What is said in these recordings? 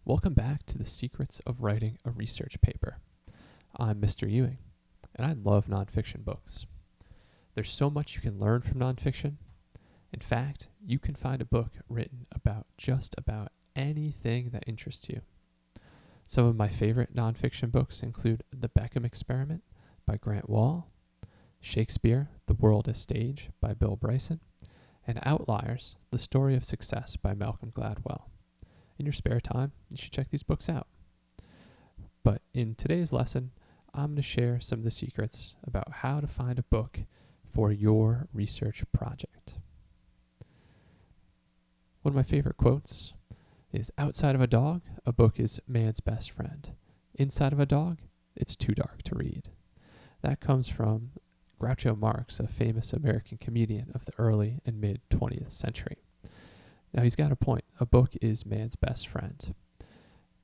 Welcome back to the Secrets of Writing a Research Paper. I'm Mr. Ewing, and I love nonfiction books. There's so much you can learn from nonfiction. In fact, you can find a book written about just about anything that interests you. Some of my favorite nonfiction books include The Beckham Experiment by Grant Wahl, Shakespeare, The World as Stage by Bill Bryson, and Outliers, The Story of Success by Malcolm Gladwell. In your spare time, you should check these books out. But in today's lesson, I'm going to share some of the secrets about how to find a book for your research project. One of my favorite quotes is, "Outside of a dog, a book is man's best friend. Inside of a dog, it's too dark to read." That comes from Groucho Marx, a famous American comedian of the early and mid 20th century. Now, he's got a point. A book is man's best friend,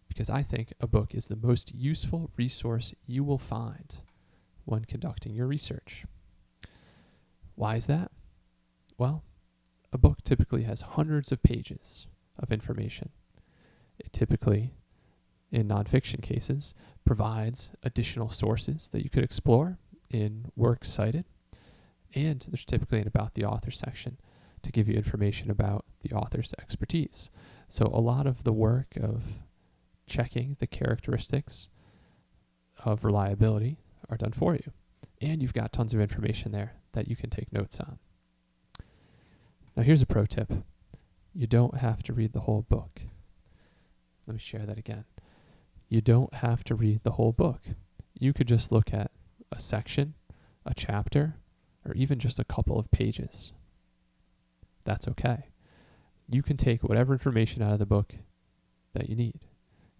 because I think a book is the most useful resource you will find when conducting your research. Why is that? Well, a book typically has hundreds of pages of information. It typically, in nonfiction cases, provides additional sources that you could explore in works cited, and there's typically an About the Author section to give you information about the author's expertise. So a lot of the work of checking the characteristics of reliability are done for you. And you've got tons of information there that you can take notes on. Now here's a pro tip. You don't have to read the whole book. Let me share that again. You don't have to read the whole book. You could just look at a section, a chapter, or even just a couple of pages. That's okay. You can take whatever information out of the book that you need.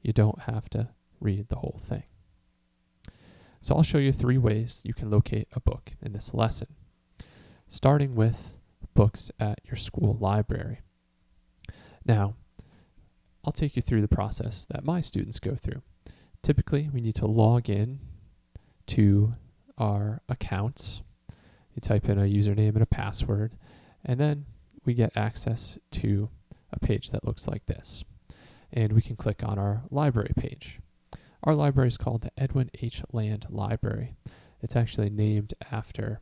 You don't have to read the whole thing. So I'll show you 3 ways you can locate a book in this lesson, starting with books at your school library. Now, I'll take you through the process that my students go through. Typically, we need to log in to our accounts. You type in a username and a password, and then we get access to a page that looks like this. And we can click on our library page. Our library is called the Edwin H. Land Library. It's actually named after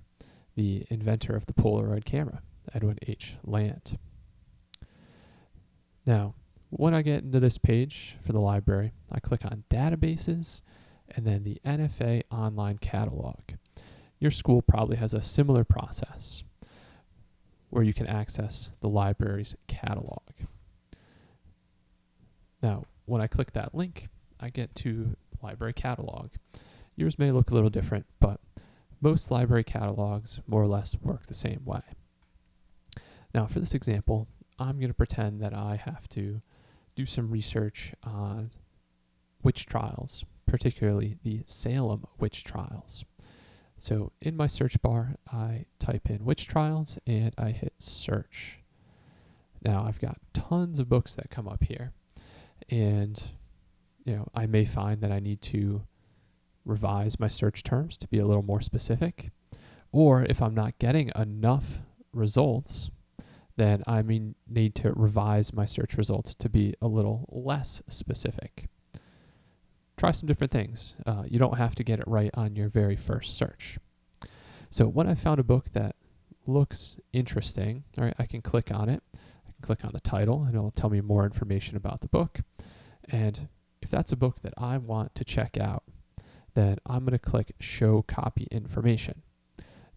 the inventor of the Polaroid camera, Edwin H. Land. Now, when I get into this page for the library, I click on Databases and then the NFA Online Catalog. Your school probably has a similar process where you can access the library's catalog. Now, when I click that link, I get to library catalog. Yours may look a little different, but most library catalogs more or less work the same way. Now, for this example, I'm going to pretend that I have to do some research on witch trials, particularly the Salem witch trials. So in my search bar, I type in witch trials and I hit search. Now I've got tons of books that come up here, and I may find that I need to revise my search terms to be a little more specific, or if I'm not getting enough results, then I need to revise my search results to be a little less specific. Try some different things. You don't have to get it right on your very first search. So when I found a book that looks interesting, all right, I can click on it. I can click on the title and it'll tell me more information about the book. And if that's a book that I want to check out, then I'm going to click Show Copy Information.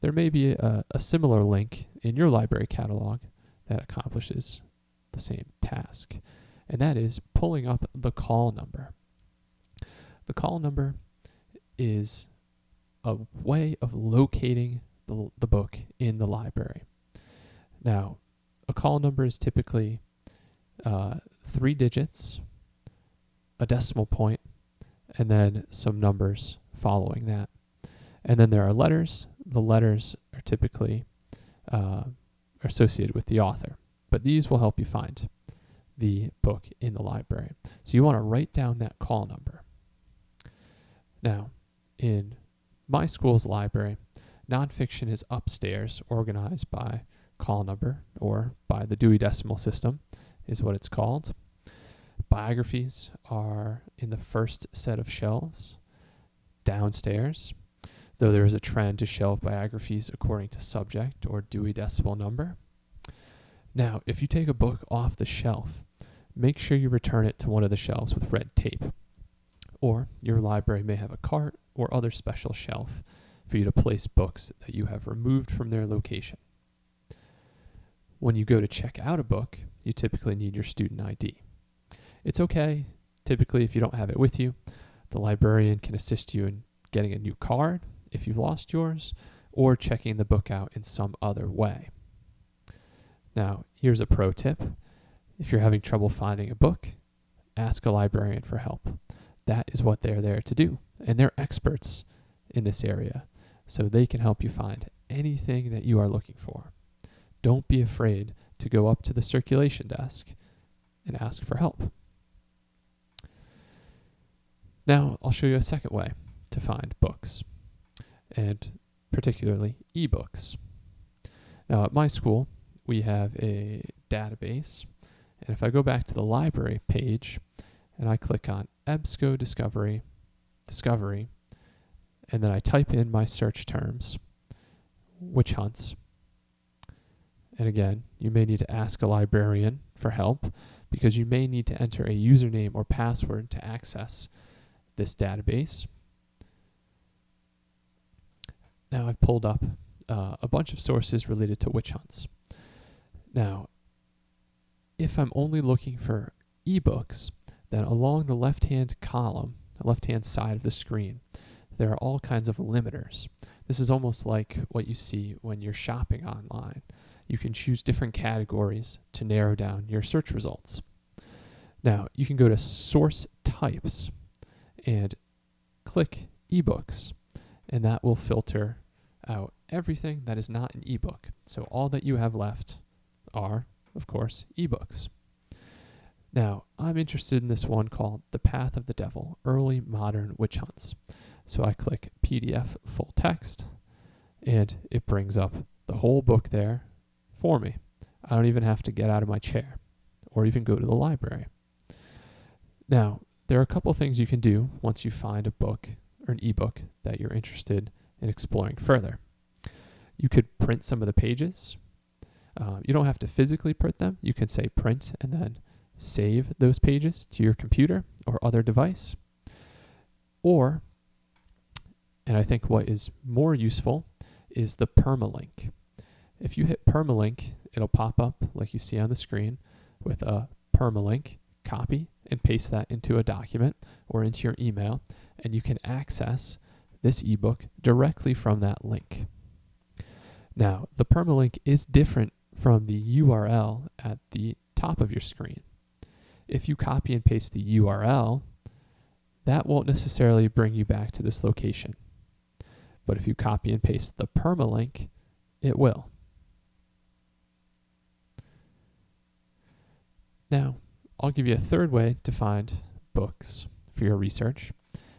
There may be a similar link in your library catalog that accomplishes the same task, and that is pulling up the call number. The call number is a way of locating the book in the library. Now, a call number is typically 3 digits, a decimal point, and then some numbers following that. And then there are letters. The letters are typically associated with the author, but these will help you find the book in the library. So you want to write down that call number. Now, in my school's library, nonfiction is upstairs, organized by call number, or by the Dewey Decimal System is what it's called. biographies are in the first set of shelves downstairs, though there is a trend to shelve biographies according to subject or Dewey Decimal Number. Now, if you take a book off the shelf, make sure you return it to one of the shelves with red tape. Or your library may have a cart or other special shelf for you to place books that you have removed from their location. When you go to check out a book, you typically need your student ID. It's okay, typically if you don't have it with you, the librarian can assist you in getting a new card if you've lost yours, or checking the book out in some other way. Now, here's a pro tip. If you're having trouble finding a book, ask a librarian for help. That is what they're there to do, and they're experts in this area, so they can help you find anything that you are looking for. Don't be afraid to go up to the circulation desk and ask for help. Now, I'll show you a second way to find books, and particularly ebooks. Now, at my school, we have a database, and if I go back to the library page and I click on EBSCO Discovery, and then I type in my search terms, witch hunts, and again, you may need to ask a librarian for help because you may need to enter a username or password to access this database. Now I've pulled up a bunch of sources related to witch hunts. Now, if I'm only looking for ebooks, then along the left-hand column, the left-hand side of the screen, there are all kinds of limiters. This is almost like what you see when you're shopping online. You can choose different categories to narrow down your search results. Now, you can go to source types and click ebooks, and that will filter out everything that is not an ebook. So all that you have left are, of course, ebooks. Now, I'm interested in this one called The Path of the Devil, Early Modern Witch Hunts. So I click PDF full text, and it brings up the whole book there for me. I don't even have to get out of my chair or even go to the library. Now, there are a couple things you can do once you find a book or an ebook that you're interested in exploring further. You could print some of the pages. You don't have to physically print them. You can say print and then save those pages to your computer or other device. Or, and I think what is more useful, is the permalink. If you hit permalink, it'll pop up like you see on the screen with a permalink. Copy and paste that into a document or into your email, and you can access this ebook directly from that link. Now, the permalink is different from the URL at the top of your screen. If you copy and paste the URL, that won't necessarily bring you back to this location. But if you copy and paste the permalink, it will. Now, I'll give you a third way to find books for your research,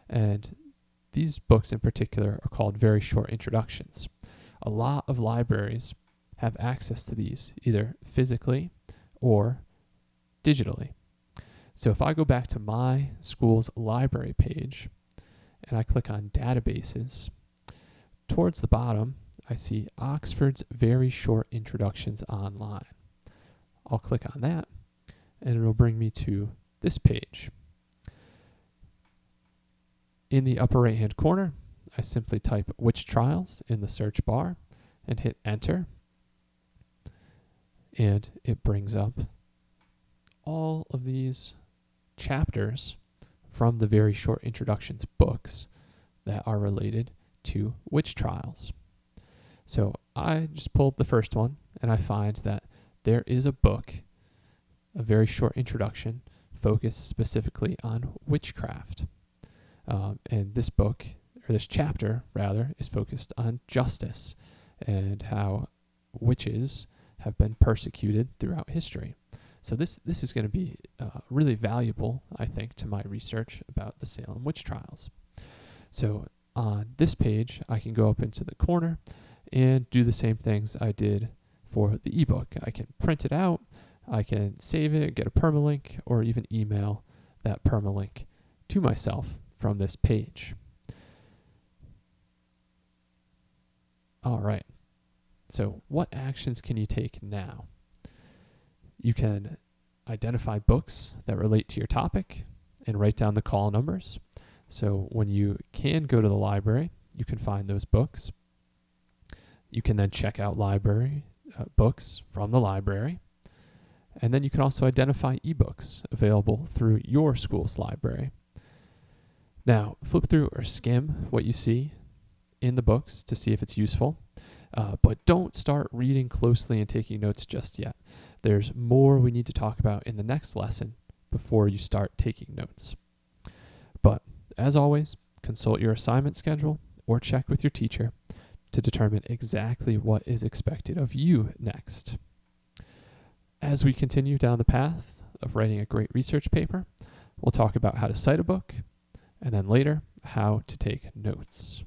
and these books in particular are called very short introductions. A lot of libraries have access to these, either physically or digitally. So if I go back to my school's library page and I click on databases, towards the bottom, I see Oxford's Very Short Introductions Online. I'll click on that, and it'll bring me to this page. In the upper right-hand corner, I simply type Witch Trials in the search bar and hit enter. And it brings up all of these chapters from the Very Short Introductions books that are related to witch trials. So I just pulled the first one, and I find that there is a book, a very short introduction, focused specifically on witchcraft. And this book, or this chapter rather, is focused on justice and how witches have been persecuted throughout history. So this is going to be really valuable, I think, to my research about the Salem witch trials. So on this page, I can go up into the corner and do the same things I did for the ebook. I can print it out, I can save it, get a permalink, or even email that permalink to myself from this page. All right. So what actions can you take now? You can identify books that relate to your topic and write down the call numbers. So when you can go to the library, you can find those books. You can then check out library books from the library. And then you can also identify ebooks available through your school's library. Now, flip through or skim what you see in the books to see if it's useful. But don't start reading closely and taking notes just yet. There's more we need to talk about in the next lesson before you start taking notes. But as always, consult your assignment schedule or check with your teacher to determine exactly what is expected of you next. As we continue down the path of writing a great research paper, we'll talk about how to cite a book, and then later, how to take notes.